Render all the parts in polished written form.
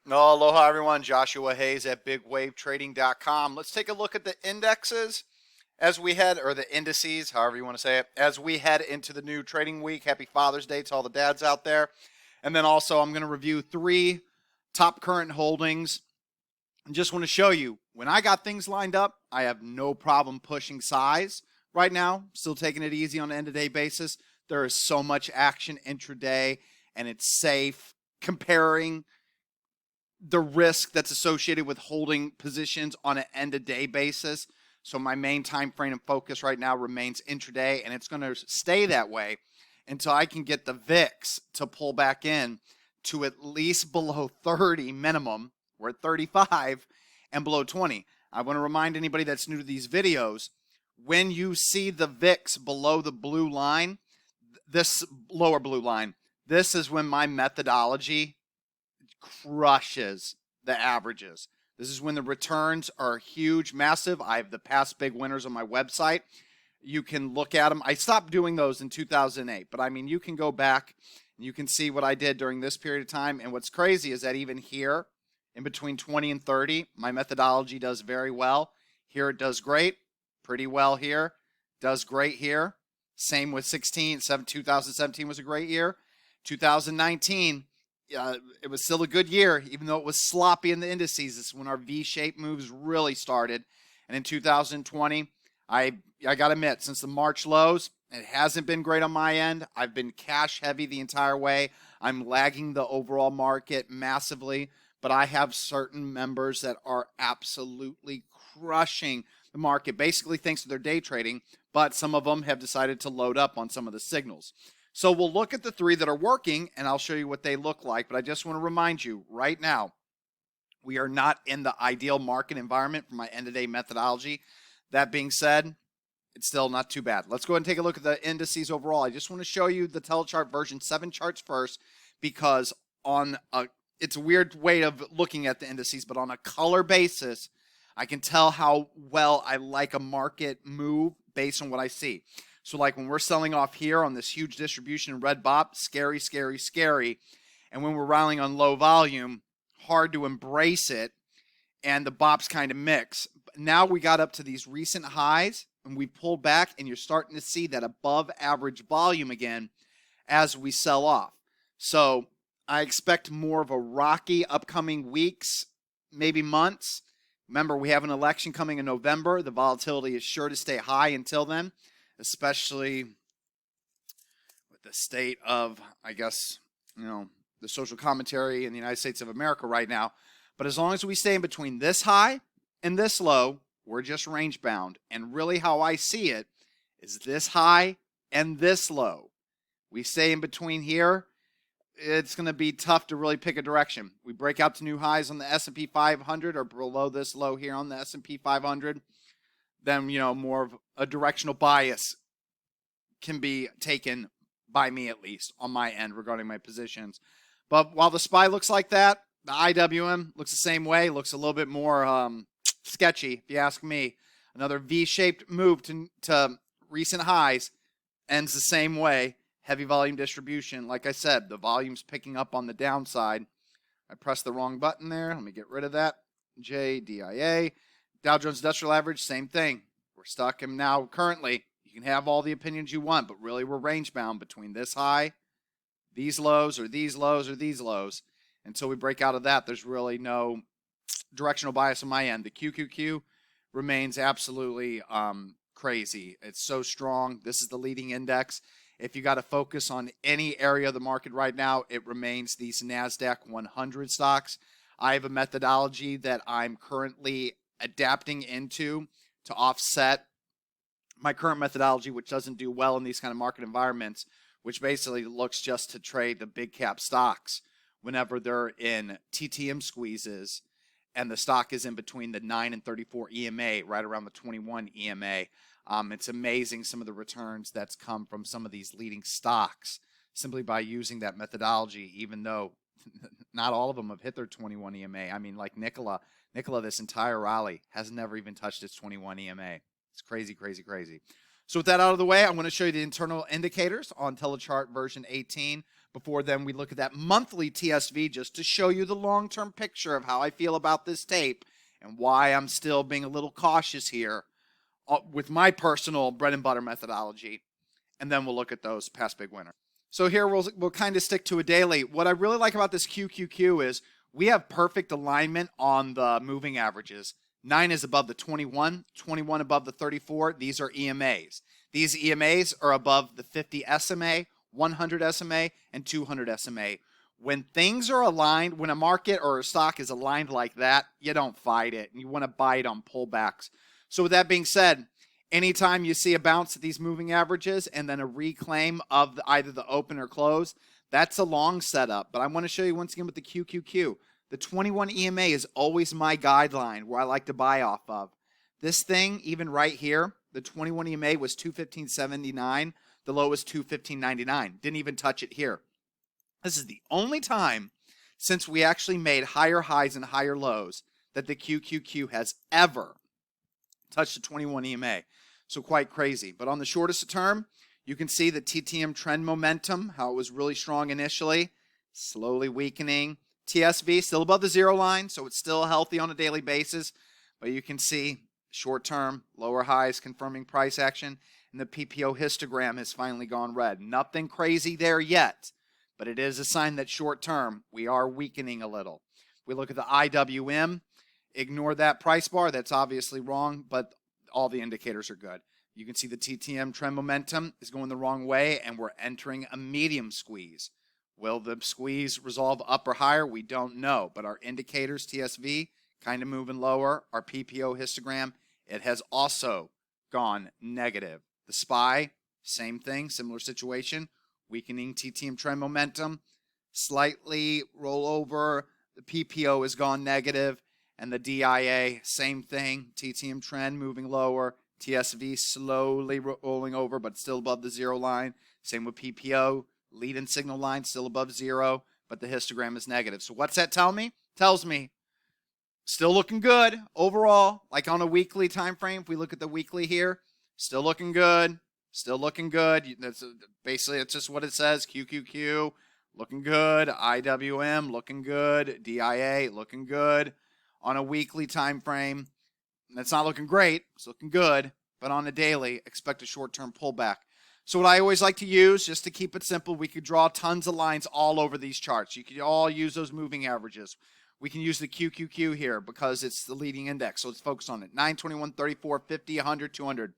Oh, aloha everyone, Joshua Hayes at bigwavetrading.com. Let's take a look at the indexes as we head, or the indices, however you want to say it, as we head into the new trading week. Happy Father's Day to all the dads out there. And then also I'm going to review 3 top current holdings. And just want to show you, when I got things lined up, I have no problem pushing size. Right now, still taking it easy on an end-of-day basis. There is so much action intraday, and it's safe. Comparing the risk that's associated with holding positions on an end-of-day basis. So my main time frame and focus right now remains intraday, and it's going to stay that way until I can get the VIX to pull back in to at least below 30 minimum. We're at 35 and below 20. I want to remind anybody that's new to these videos, when you see the VIX below the blue line, this lower blue line, this is when my methodology crushes the averages. This is when the returns are huge, massive. I have the past big winners on my website. You can look at them. I stopped doing those in 2008, but I mean, you can go back and you can see what I did during this period of time. And what's crazy is that even here, in between 20 and 30, my methodology does very well. Here it does great, pretty well here, does great here. Same with 2017 was a great year. 2019, it was still a good year, even though it was sloppy in the indices. This is when our V-shaped moves really started. And in 2020, I got to admit, since the March lows, it hasn't been great on my end. I've been cash heavy the entire way. I'm lagging the overall market massively, but I have certain members that are absolutely crushing the market, basically thanks to their day trading, but some of them have decided to load up on some of the signals. So we'll look at the 3 that are working, and I'll show you what they look like. But I just want to remind you right now, we are not in the ideal market environment for my end-of-day methodology. That being said, it's still not too bad. Let's go ahead and take a look at the indices overall. I just want to show you the telechart version 7 charts first, because it's a weird way of looking at the indices, but on a color basis, I can tell how well I like a market move based on what I see. So like when we're selling off here on this huge distribution in red bop, scary, scary, scary. And when we're rallying on low volume, hard to embrace it. And the bops kind of mix. Now we got up to these recent highs and we pulled back, and you're starting to see that above average volume again as we sell off. So I expect more of a rocky upcoming weeks, maybe months. Remember, we have an election coming in November. The volatility is sure to stay high until then, especially with the state of, I guess, the social commentary in the United States of America right now. But as long as we stay in between this high and this low, we're just range bound. And really how I see it is this high and this low. We stay in between here, it's going to be tough to really pick a direction. We break out to new highs on the S&P 500 or below this low here on the S&P 500, then, more of a directional bias can be taken by me, at least on my end, regarding my positions. But while the SPY looks like that, the IWM looks the same way, looks a little bit more sketchy, if you ask me. Another V-shaped move to recent highs ends the same way. Heavy volume distribution. Like I said, the volume's picking up on the downside. I pressed the wrong button there. Let me get rid of that. DIA. Dow Jones Industrial Average, same thing. We're stuck in now currently. You can have all the opinions you want, but really we're range bound between this high, these lows, or these lows, or these lows. Until we break out of that, there's really no directional bias on my end. The QQQ remains absolutely crazy. It's so strong. This is the leading index. If you got to focus on any area of the market right now, it remains these NASDAQ 100 stocks. I have a methodology that I'm currently adapting into to offset my current methodology, which doesn't do well in these kind of market environments, which basically looks just to trade the big cap stocks whenever they're in TTM squeezes and the stock is in between the 9 and 34 EMA, right around the 21 EMA. It's amazing some of the returns that's come from some of these leading stocks simply by using that methodology, even though not all of them have hit their 21 EMA. I mean, like Nikola, this entire rally has never even touched its 21 EMA. It's crazy, crazy, crazy. So with that out of the way, I'm going to show you the internal indicators on Telechart version 18. Before then, we look at that monthly TSV just to show you the long-term picture of how I feel about this tape and why I'm still being a little cautious here with my personal bread and butter methodology. And then we'll look at those past big winners. So here we'll kind of stick to a daily. What I really like about this QQQ is we have perfect alignment on the moving averages. 9 is above the 21, 21 above the 34. These are EMAs. These EMAs are above the 50 SMA, 100 SMA, and 200 SMA. When things are aligned, when a market or a stock is aligned like that, you don't fight it, and you want to buy it on pullbacks. So with that being said, anytime you see a bounce at these moving averages and then a reclaim of either the open or close, that's a long setup. But I want to show you once again with the QQQ. The 21 EMA is always my guideline where I like to buy off of. This thing, even right here, the 21 EMA was 215.79. The low was 215.99. Didn't even touch it here. This is the only time since we actually made higher highs and higher lows that the QQQ has ever touched the 21 EMA. So quite crazy. But on the shortest term, you can see the TTM trend momentum, how it was really strong initially, slowly weakening. TSV still above the zero line, so it's still healthy on a daily basis. But you can see short term, lower highs confirming price action. And the PPO histogram has finally gone red. Nothing crazy there yet, but it is a sign that short term, we are weakening a little. We look at the IWM, ignore that price bar. That's obviously wrong, but all the indicators are good. You can see the TTM trend momentum is going the wrong way, and we're entering a medium squeeze. Will the squeeze resolve up or higher? We don't know, but our indicators, TSV, kind of moving lower. Our PPO histogram, it has also gone negative. The SPY, same thing, similar situation. Weakening TTM trend momentum, slightly roll over. The PPO has gone negative, and the DIA, same thing. TTM trend moving lower. TSV slowly rolling over, but still above the zero line. Same with PPO. Lead and signal line still above zero, but the histogram is negative. So what's that tell me? Tells me still looking good overall, like on a weekly time frame. If we look at the weekly here, still looking good. Still looking good. That's basically, it's just what it says. QQQ looking good. IWM looking good. DIA looking good on a weekly time frame. That's not looking great. It's looking good, but on a daily, expect a short-term pullback. So what I always like to use, just to keep it simple, we could draw tons of lines all over these charts. You could all use those moving averages. We can use the QQQ here because it's the leading index, so let's focus on it. 9, 21, 34, 50, 100, 200.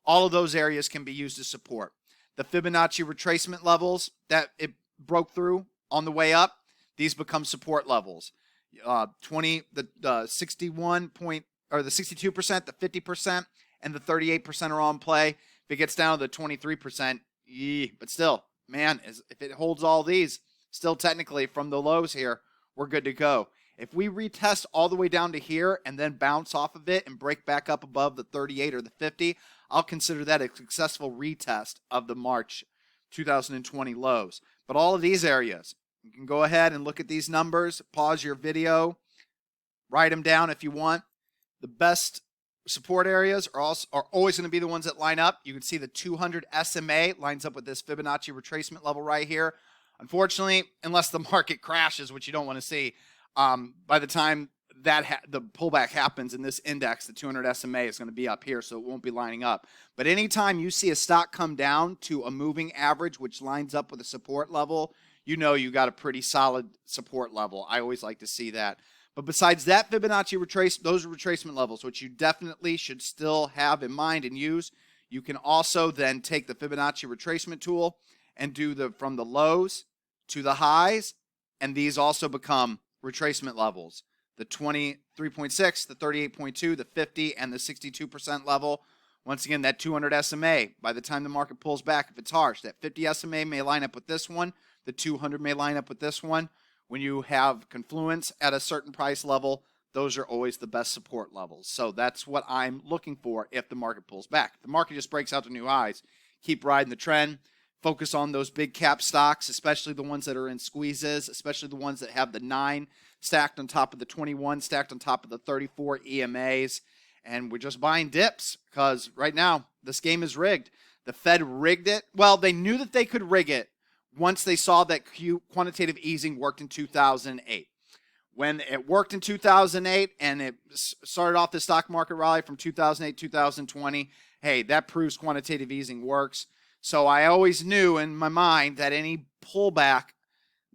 All of those areas can be used as support. The Fibonacci retracement levels that it broke through on the way up, these become support levels. The 61 point, or the 62%, the 50%, and the 38% are on play. If it gets down to the 23%, but still, man, if it holds all these, still technically from the lows here, we're good to go. If we retest all the way down to here and then bounce off of it and break back up above the 38 or the 50, I'll consider that a successful retest of the March 2020 lows. But all of these areas, you can go ahead and look at these numbers, pause your video, write them down if you want. The best support areas are always going to be the ones that line up. You can see the 200 SMA lines up with this Fibonacci retracement level right here. Unfortunately, unless the market crashes, which you don't want to see, by the time that the pullback happens in this index, the 200 SMA is going to be up here, so it won't be lining up. But anytime you see a stock come down to a moving average, which lines up with a support level, you know you got a pretty solid support level. I always like to see that. But besides that Fibonacci those retracement levels, which you definitely should still have in mind and use, you can also then take the Fibonacci retracement tool and do from the lows to the highs, and these also become retracement levels. The 23.6, the 38.2, the 50, and the 62% level. Once again, that 200 SMA, by the time the market pulls back, if it's harsh, that 50 SMA may line up with this one. The 200 may line up with this one. When you have confluence at a certain price level, those are always the best support levels. So that's what I'm looking for if the market pulls back. If the market just breaks out to new highs, keep riding the trend. Focus on those big cap stocks, especially the ones that are in squeezes, especially the ones that have the 9 stacked on top of the 21, stacked on top of the 34 EMAs. And we're just buying dips because right now this game is rigged. The Fed rigged it. Well, they knew that they could rig it once they saw that quantitative easing worked in 2008. When it worked in 2008 and it started off the stock market rally from 2008, 2020, hey, that proves quantitative easing works. So I always knew in my mind that any pullback,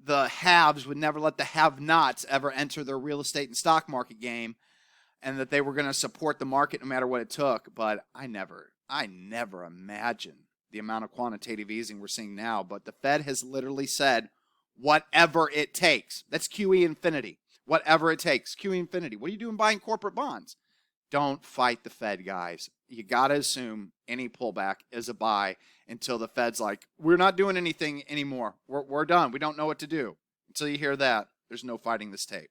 the haves would never let the have-nots ever enter their real estate and stock market game, and that they were going to support the market no matter what it took. But I never imagined the amount of quantitative easing we're seeing now. But the Fed has literally said, whatever it takes. That's QE infinity. Whatever it takes. QE infinity. What are you doing buying corporate bonds? Don't fight the Fed, guys. You got to assume any pullback is a buy until the Fed's like, we're not doing anything anymore. We're done. We don't know what to do. Until you hear that, there's no fighting this tape.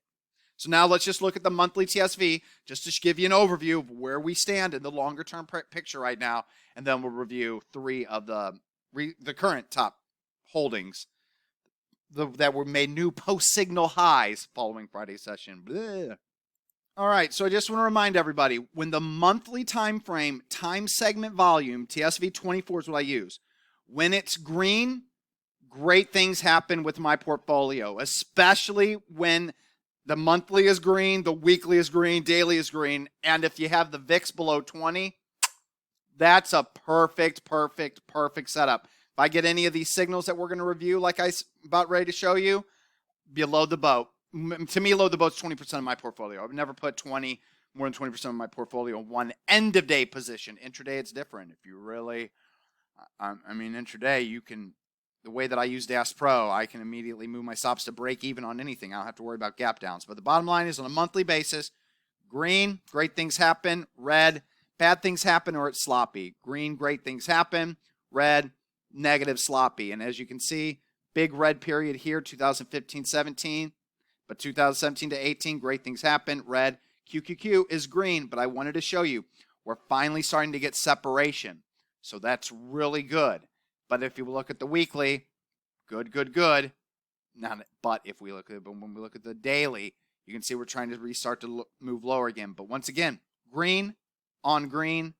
So now let's just look at the monthly TSV just to give you an overview of where we stand in the longer term picture right now. And then we'll review 3 of the current top holdings that were made new post-signal highs following Friday's session. Blah. All right, so I just want to remind everybody, when the monthly time frame, time segment volume, TSV 24 is what I use. When it's green, great things happen with my portfolio, especially when the monthly is green, the weekly is green, daily is green, and if you have the VIX below 20, that's a perfect setup. If I get any of these signals that we're going to review, like I'm about ready to show you, you load the boat. To me, load the boat's 20% of my portfolio. I've never put more than 20% of my portfolio in one end-of-day position. Intraday, it's different. If you really, intraday, you can, the way that I use DAS Pro, I can immediately move my stops to break even on anything. I don't have to worry about gap downs. But the bottom line is on a monthly basis, green, great things happen. Red, bad things happen or it's sloppy. Green, great things happen. Red, negative, sloppy. And as you can see, big red period here, 2015-17. But 2017 to 18, great things happen. Red, QQQ is green, but I wanted to show you we're finally starting to get separation. So that's really good. But if you look at the weekly, good. But if we look at when we look at the daily, you can see we're trying to restart to move lower again. But once again, green on green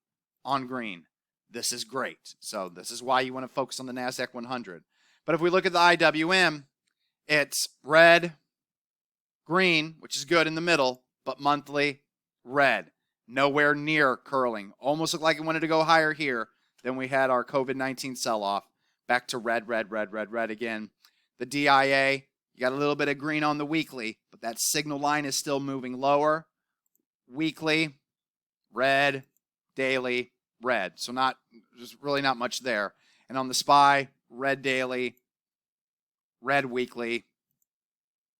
on green. This is great. So this is why you want to focus on the NASDAQ 100. But if we look at the IWM, it's red, green, which is good in the middle, but monthly, red. Nowhere near curling. Almost looked like it wanted to go higher here. Then we had our COVID-19 sell-off. Back to red again. The DIA, you got a little bit of green on the weekly, but that signal line is still moving lower. Weekly, red. Daily, red. So there's really not much there. And on the SPY, red daily, red weekly,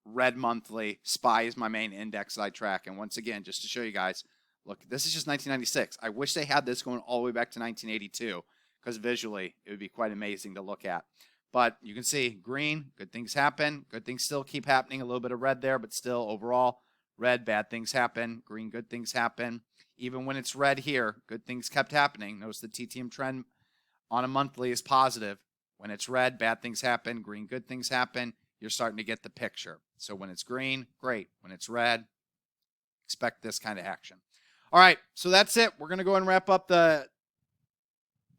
red monthly. SPY is my main index that I track. And once again, just to show you guys, look, this is just 1996. I wish they had this going all the way back to 1982 because visually it would be quite amazing to look at. But you can see green, good things happen. Good things still keep happening. A little bit of red there, but still overall red, bad things happen. Green, good things happen. Even when it's red here, good things kept happening. Notice the TTM trend on a monthly is positive. When it's red, bad things happen. Green, good things happen. You're starting to get the picture. So when it's green, great. When it's red, expect this kind of action. All right, so that's it. We're going to go and wrap up the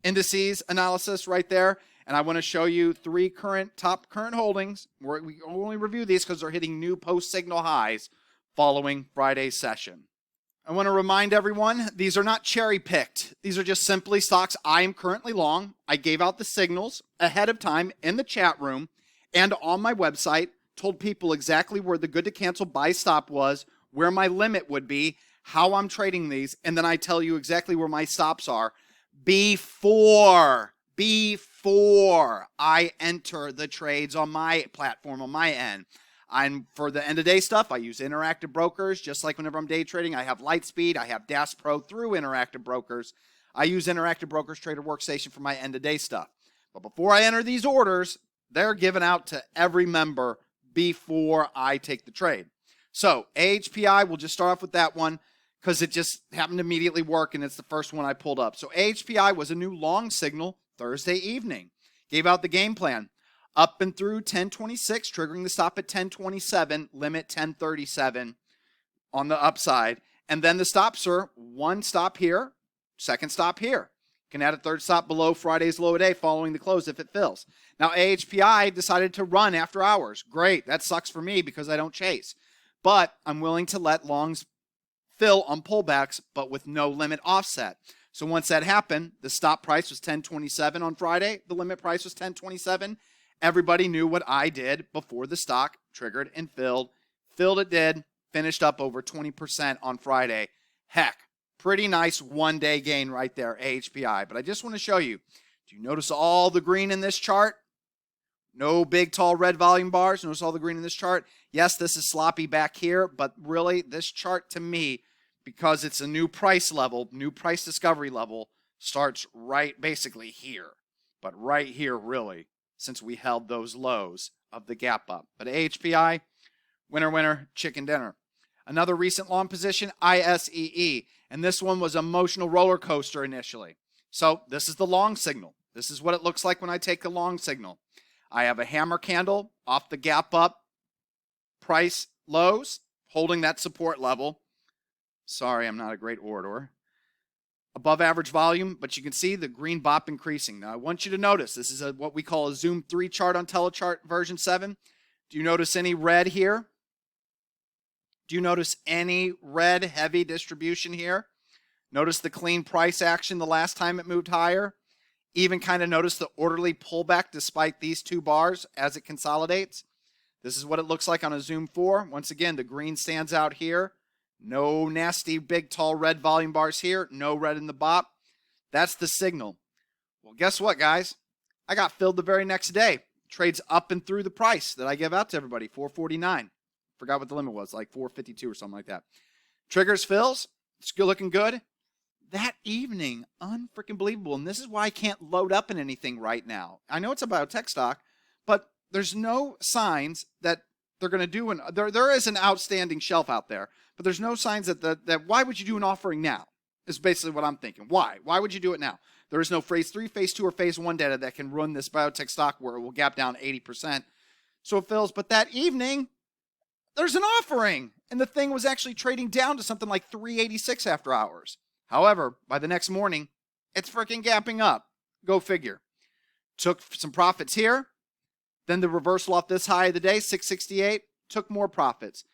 indices analysis right there. And I want to show you 3 top current holdings. We only review these because they're hitting new post-signal highs following Friday's session. I want to remind everyone, these are not cherry-picked. These are just simply stocks I am currently long. I gave out the signals ahead of time in the chat room and on my website, told people exactly where the good to cancel buy stop was, where my limit would be, how I'm trading these, and then I tell you exactly where my stops are before I enter the trades on my platform, on my end. For the end of day stuff, I use Interactive Brokers. Just like whenever I'm day trading, I have Lightspeed, I have DAS Pro through Interactive Brokers. I use Interactive Brokers Trader Workstation for my end of day stuff. But before I enter these orders, they're given out to every member before I take the trade. So AHPI, we'll just start off with that one because it just happened to immediately work and it's the first one I pulled up. So AHPI was a new long signal Thursday evening. Gave out the game plan. Up and through 1026, triggering the stop at 1027, limit 1037 on the upside. And then the stops are one stop here, second stop here. Can add a third stop below Friday's low a day following the close if it fills. Now, AHPI decided to run after hours. Great. That sucks for me because I don't chase. But I'm willing to let longs fill on pullbacks, but with no limit offset. So once that happened, the stop price was 10.27 on Friday. The limit price was 10.27. Everybody knew what I did before the stock triggered and filled. Filled it did. Finished up over 20% on Friday. Heck, pretty nice one-day gain right there, AHPI. But I just want to show you, do you notice all the green in this chart? No big, tall, red volume bars. Notice all the green in this chart? Yes, this is sloppy back here, but really, this chart to me, because it's a new price level, new price discovery level, starts right basically here. But right here, really, since we held those lows of the gap up. But AHPI, winner, winner, chicken dinner. Another recent long position, ISEE. And this one was an emotional roller coaster initially. So this is the long signal. This is what it looks like when I take a long signal. I have a hammer candle off the gap up price lows, holding that support level. Sorry, I'm not a great orator. Above average volume, but you can see the green bop increasing. Now, I want you to notice, this is what we call a Zoom 3 chart on Telechart version 7. Do you notice any red here? Do you notice any red heavy distribution here? Notice the clean price action the last time it moved higher. Even kind of notice the orderly pullback despite these two bars as it consolidates. This is what it looks like on a Zoom 4. Once again, the green stands out here. No nasty, big, tall red volume bars here. No red in the bop. That's the signal. Well, guess what, guys? I got filled the very next day. Trades up and through the price that I give out to everybody, 449. Forgot what the limit was, like 452 or something like that. Triggers, fills. It's good, looking good. That evening, unfreaking believable. And this is why I can't load up in anything right now. I know it's a biotech stock, but there's no signs that they're going to do an. There is an outstanding shelf out there, but there's no signs that why would you do an offering now? Is basically what I'm thinking. Why? Why would you do it now? There is no phase 3, phase 2, or phase 1 data that can run this biotech stock where it will gap down 80%. So it fills. But that evening, there's an offering, and the thing was actually trading down to something like 386 after hours. However, by the next morning, it's freaking gapping up. Go figure. Took some profits here. Then the reversal off this high of the day, 668, took more profits.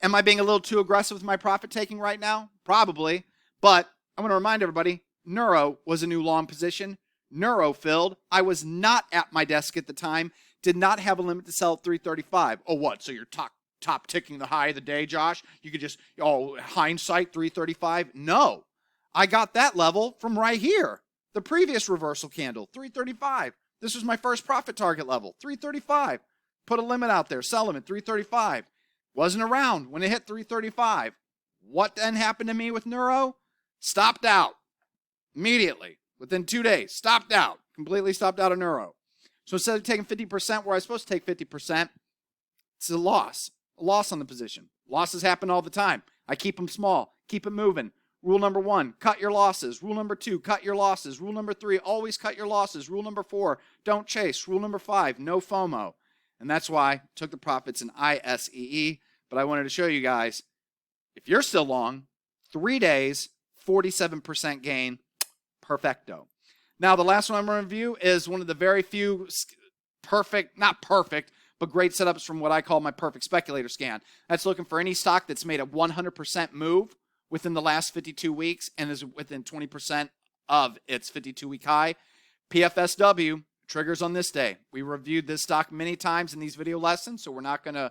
Am I being a little too aggressive with my profit taking right now? Probably. But I want to remind everybody, Neuro was a new long position. Neuro filled. I was not at my desk at the time. Did not have a limit to sell at 335. Oh, what? So you're top ticking the high of the day, Josh? You could just, hindsight 335? No. I got that level from right here. The previous reversal candle, 335. This was my first profit target level, 335. Put a limit out there, sell them at 335. Wasn't around when it hit 335. What then happened to me with Neuro? Stopped out immediately. Within 2 days, stopped out. Completely stopped out of Neuro. So instead of taking 50% where I was supposed to take 50%, it's a loss. A loss on the position. Losses happen all the time. I keep them small. Keep it moving. Rule number 1, cut your losses. Rule number 2, cut your losses. Rule number 3, always cut your losses. Rule number 4, don't chase. Rule number 5, no FOMO. And that's why I took the profits in ISEE. But I wanted to show you guys, if you're still long, 3 days, 47% gain, perfecto. Now, the last one I'm going to review is one of the very few not perfect, but great setups from what I call my perfect speculator scan. That's looking for any stock that's made a 100% move within the last 52 weeks and is within 20% of its 52-week high. PFSW triggers on this day. We reviewed this stock many times in these video lessons, so we're not going to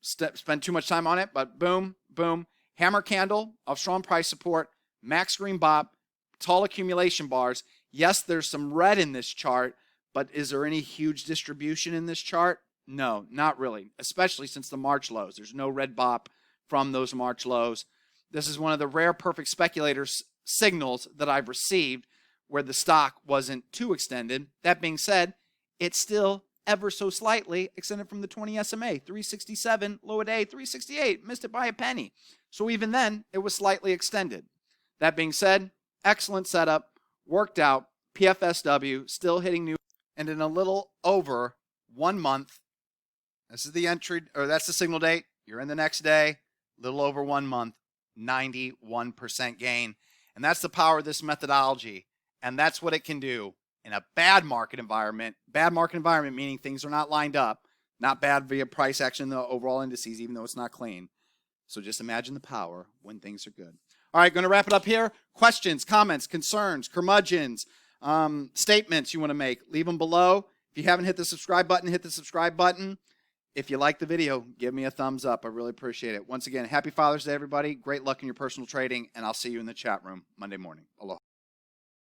spend too much time on it, but boom, boom. Hammer candle of strong price support, max green bop, tall accumulation bars. Yes, there's some red in this chart, but is there any huge distribution in this chart? No, not really, especially since the March lows. There's no red bop from those March lows. This is one of the rare perfect speculators signals that I've received where the stock wasn't too extended. That being said, it's still ever so slightly extended from the 20 SMA, 367, low a day, 368, missed it by a penny. So even then, it was slightly extended. That being said, excellent setup, worked out, PFSW, still hitting new, and in a little over 1 month, this is the entry, or that's the signal date, you're in the next day, little over 1 month, 91% gain. And that's the power of this methodology. And that's what it can do in a bad market environment. Bad market environment meaning things are not lined up, not bad via price action in the overall indices, even though it's not clean. So just imagine the power when things are good. All right, going to wrap it up here. Questions, comments, concerns, curmudgeons, statements you want to make, leave them below. If you haven't hit the subscribe button, hit the subscribe button. If you like the video, give me a thumbs up. I really appreciate it. Once again, happy Father's Day, everybody. Great luck in your personal trading, and I'll see you in the chat room Monday morning. Aloha.